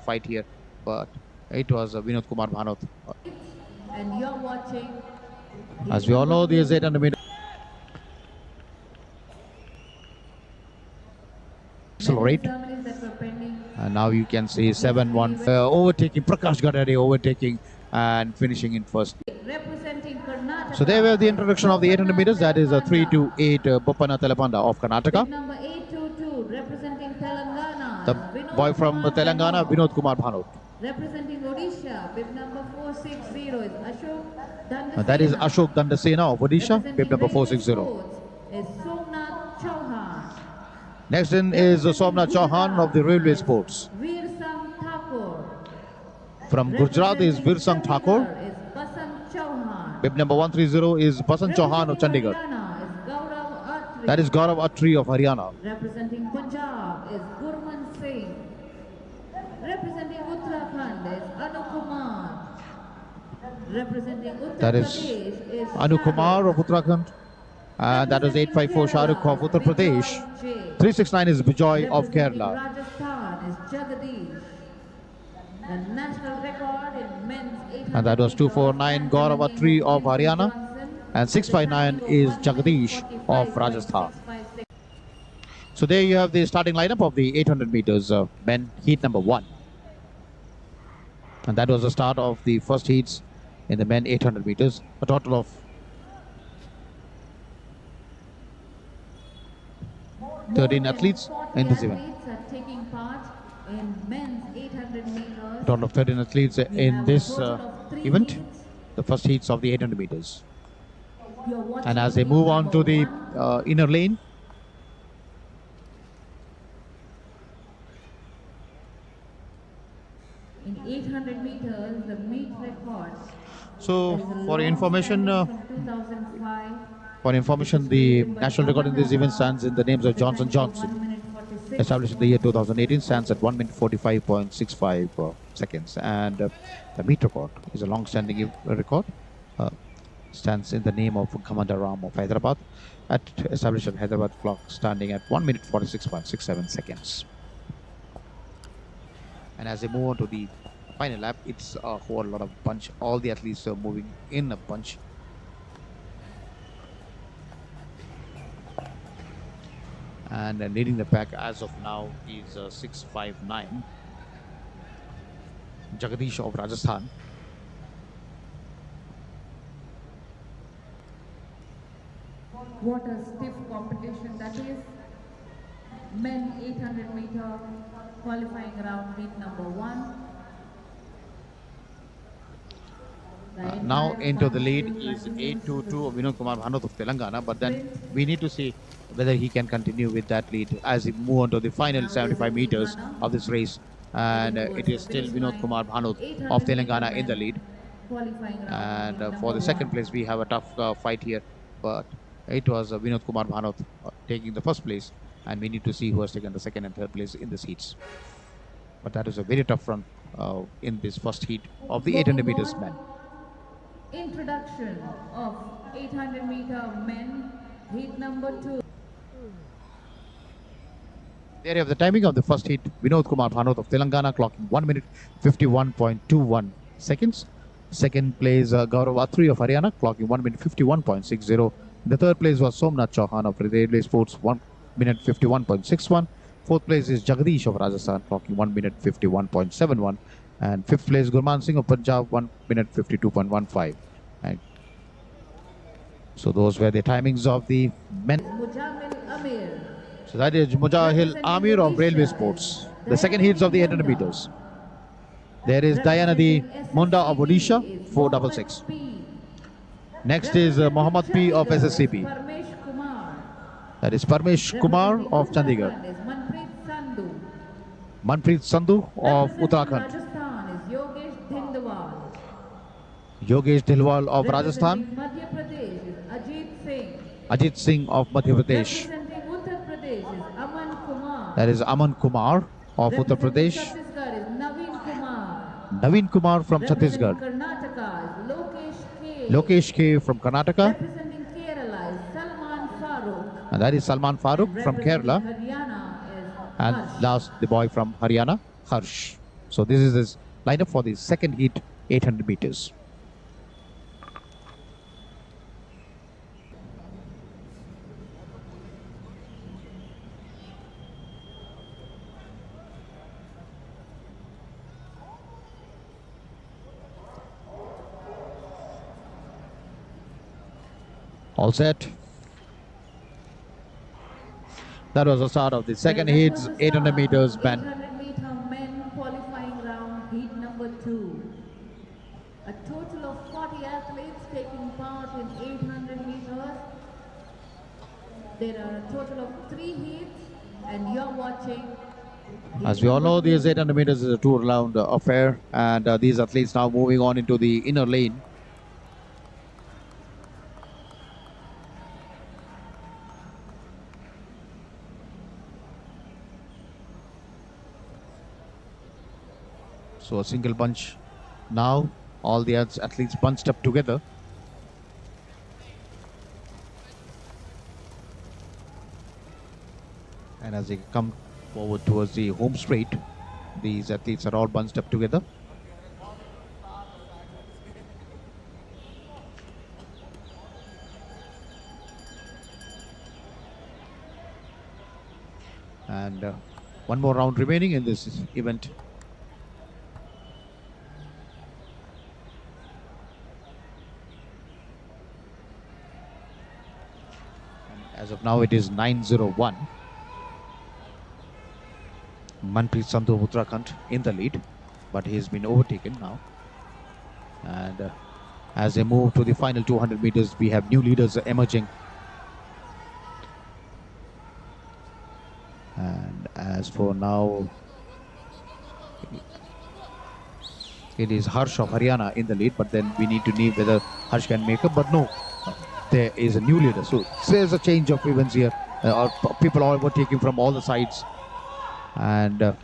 fight here, but it was Vinod Kumar Bhanot. And you're watching. As we all know, the 800 meter accelerate. And now you can see 7-1 overtaking Prakash Gadade, overtaking and finishing in first. So there we have the introduction of the 800 meters. That is a 3-8 Boppana Telapanda of Karnataka. Number 822 representing Telangana. The boy from Telangana, Vinod Kumar Bhanot. Representing Odisha, bib number 460 is Ashok Dandasena. That is Ashok Dandasena of Odisha, bib number 460. Is Somnath Chauhan. Next in is Somnath Chauhan of the Railway Sports. Virsang Thakur. From Gujarat is Virsang Thakur. Is Basant Chauhan. Bib number 130 is Basant Chauhan of Chandigarh. Is Gaurav Atri. That is Gaurav Atri of Haryana. Representing Punjab is Gurman Singh. Representing Uttarakhand is Anukumar. Representing Uttar That is Pradesh is Anukumar of Uttarakhand. That is 854 Shahrukh of Uttar Pradesh. 369 is Bijoy of Kerala. Rajasthan is Jagadish. The national record in men's 800 And that was 249 Gaurav Atri of Haryana. And 659 is Jagadish of Rajasthan. So there you have the starting lineup of the 800 meters men heat number 1. And that was the start of the first heats in the men 800 meters. A total of 13 athletes in this event. Athletes are taking part in men's 800 meters. A total of 13 athletes in this event. The first heats of the 800 meters. And as they move on to the inner lane, In 800 meters, the meet record. so for information, 2005. the national record in this event stands in the names of Johnson Johnson, established in the year 2018, stands at 1 minute 45.65 seconds. And the meet record is a long-standing record, stands in the name of Commander Ram of Hyderabad, established at Hyderabad clock, standing at 1 minute 46.67 seconds. And as they move on to the final lap, it's a whole lot of bunch. All the athletes are moving in a bunch. And leading the pack as of now is 659 Jagadish of Rajasthan. What a stiff competition that is. Men 800 meter qualifying round meet number 1. Now into the lead is 822 of Vinod Kumar Bhanot of Telangana, but then we need to see whether he can continue with that lead as he move on to the final 75 meters of this race. And it is still Vinod Kumar Bhanot of Telangana in the lead. And for the second place, we have a tough fight here, but it was Vinod Kumar Bhanot taking the first place, and we need to see who has taken the second and third place in the heats. But that is a very tough run in this first heat of the 800 meters men. Introduction of 800 meter men heat number 2. There you have the timing of the first heat. Vinod Kumar Bhanot of Telangana clocking 1 minute 51.21 seconds. Second place Gaurav Atri of Haryana clocking 1 minute 51.60. The third place was Somnath Chauhan of Railway Sports 1 minute 51.61. Fourth place is Jagadish of Rajasthan clocking 1 minute 51.71. And fifth place Gurman Singh of Punjab 1 minute 52.15. And so those were the timings of the men. So that is Mujahil Amir of Railway Sports. The second heats of the 800 meters. There is Dayanadi Munda of Odisha 466. Next is Mohammad P of SSCP. That is Parmesh Kumar of Chandigarh. Manpreet Sandhu of Uttarakhand. Yogesh Dhilwal of Rajasthan. Ajit Singh of Madhya Pradesh. That is Aman Kumar of Uttar Pradesh. Naveen Kumar from Chhattisgarh. Lokesh K from Karnataka. And that is Salman Farooq from Kerala. And last, the boy from Haryana, Harsh. So this is his lineup for the second heat, 800 meters. All set. That was the start of the second Well, that heat, was the 800 start meters of men. 800-meter men qualifying round, heat number 2. A total of 40 athletes taking part in 800 meters. There are a total of 3 heats, and you're watching. As we all know, these 800 meters is a two-round affair, and these athletes now moving on into the inner lane. So a single bunch now, all the athletes bunched up together. And as they come forward towards the home straight, these athletes are all bunched up together. And one more round remaining in this event. As of now, it is 9:01. Manpreet Sandhu of Uttarakhand in the lead, but he has been overtaken now. And as they move to the final 200 meters, we have new leaders emerging. And as for now, it is Harsh of Haryana in the lead, but then we need to know whether Harsh can make up. But no, there is a new leader. So there's a change of events here. People are overtaking from all the sides. And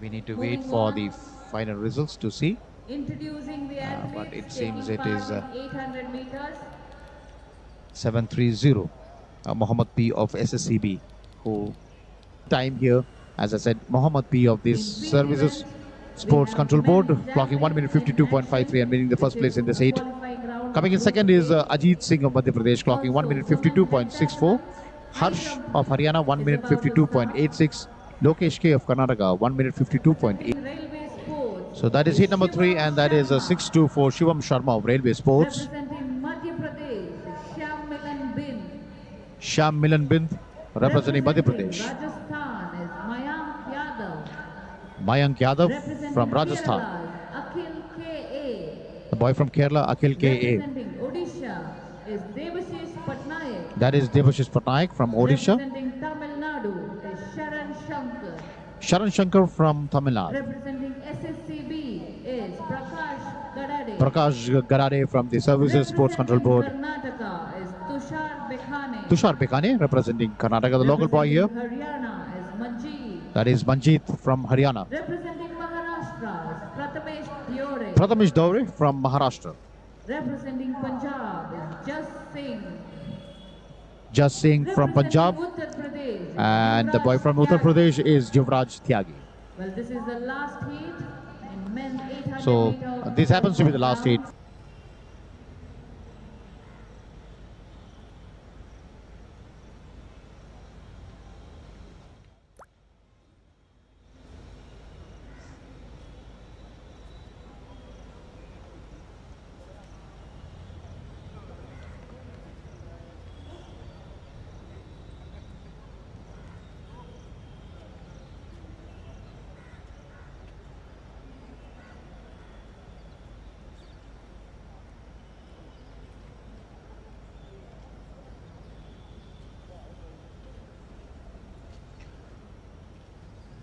we need to wait for the final results to see. Introducing the But it athletes seems taking it is part in 800 meters. 7:30. Mohammed P of SSCB, who time here, as I said, Mohammed P of this Services Sports Control Board, clocking 1 minute 52.53 and winning the first place in this heat. Coming in second is Ajit Singh of Madhya Pradesh, clocking 1 minute 52.64. Harsh of Haryana, 1 minute 52.86. Lokesh K of Karnataka, 1 minute 52.8. Railway Sports. So that is heat number 3, and that is a 6-2 for Shivam Sharma of Railway Sports. Representing Madhya Pradesh, Shyam Milan Bin. Shyam Milan Bind representing Madhya Pradesh. Rajasthan is Mayank Yadav. Mayank Yadav Representing from Rajasthan. Kerala, Akhil K.A. The boy from Kerala, Akhil K.A. Representing Odisha is Devashish Patnaik. That is Devashish Patnaik from Odisha. Representing Tamil Nadu is Sharan Shankar. Sharan Shankar from Tamil Nadu. Representing SSCB is Prakash Gadade. Prakash Garade from the Services Sports Control Board. Karnataka is Tushar Bekhane. Tushar Bekane representing Karnataka, the local boy here. Haryana is Manjeet. That is Manjeet from Haryana. Representing Maharashtra is Prathamesh Diore. Prathamesh Dowre from Maharashtra. Representing Punjab is Jas Singh. Just Singh from Punjab. Representing Uttar Pradesh is And the boy Yuvraj from Uttar Tyagi. Pradesh is Yuvraj Tyagi. Well, this is the last heat in men's 800 So meter this happens to be the last heat.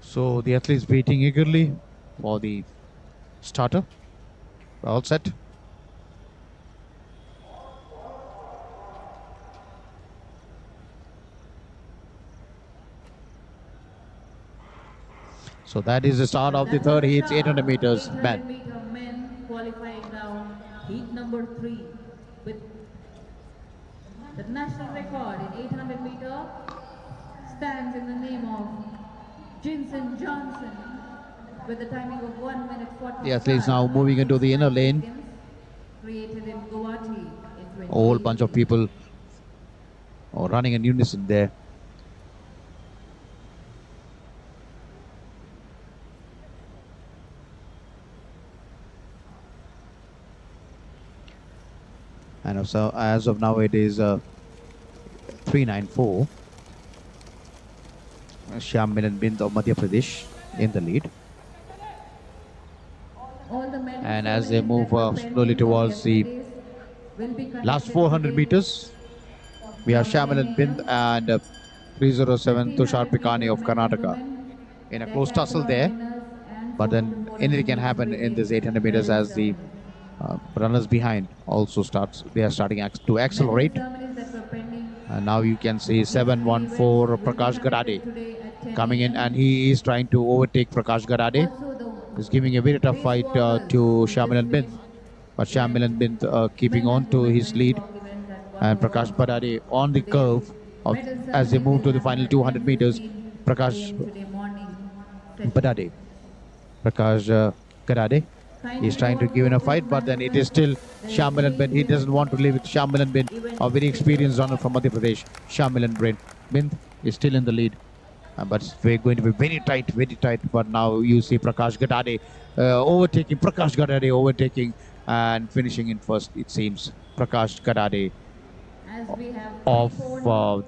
So the athletes waiting eagerly for the starter. All set. So that is the start of the third heat, 800 meters 800 men. meter men qualifying round, heat number 3 with the national record in 800 meters. stands in the name of Jinson Johnson with a timing of 1 minute 40. The athletes now moving into the inner lane. Created in Guwahati in A whole bunch of people running in unison there. And so as of now it is 394. Shyam Milan Bind of Madhya Pradesh in the lead. And as they move slowly towards the last 400 meters, we have Shyam Milan Bind and 307 Tushar Pikani of Karnataka in a close tussle there. But then anything can happen in this 800 meters as the runners behind also they are starting to accelerate. And now you can see 714 Prakash Gadade coming in, and he is trying to overtake Prakash Gadade. He's giving a very tough fight to Shyam Milan Bind, but Shyam Milan Bind keeping on to his lead, and Prakash Gadade on the curve as they move to the final 200 meters. Prakash Gadade is trying to give in a fight, but then it is still Shyam Milan Bind. He doesn't want to leave it. Shyam Milan Bind, a very experienced runner from Madhya Pradesh. Shyam Milan Bind is still in the lead. But it's going to be very tight. But now you see Prakash Gadade overtaking and finishing in first, it seems. Prakash Gadade of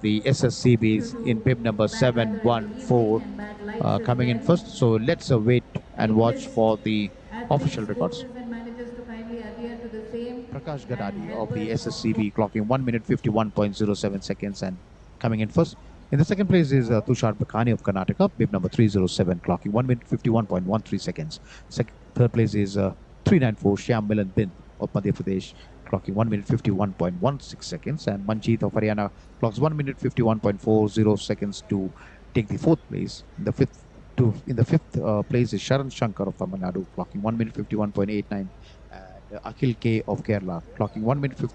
the SSCBs in bib number 714 coming in first. So let's wait and watch for the official records. Prakash Gadade of the SSCB clocking 1 minute 51.07 seconds and coming in first. In the second place is Tushar Pikani of Karnataka, bib number 307, clocking 1 minute 51.13 seconds. Third place is 394 Shyam Milan Bind of Madhya Pradesh, clocking 1 minute 51.16 seconds. And Manjeet of Haryana clocks 1 minute 51.40 seconds to take the fourth place. In the fifth place is Sharan Shankar of Tamil Nadu, clocking 1 minute 51.89. And Akhil K of Kerala, clocking 1 minute 50.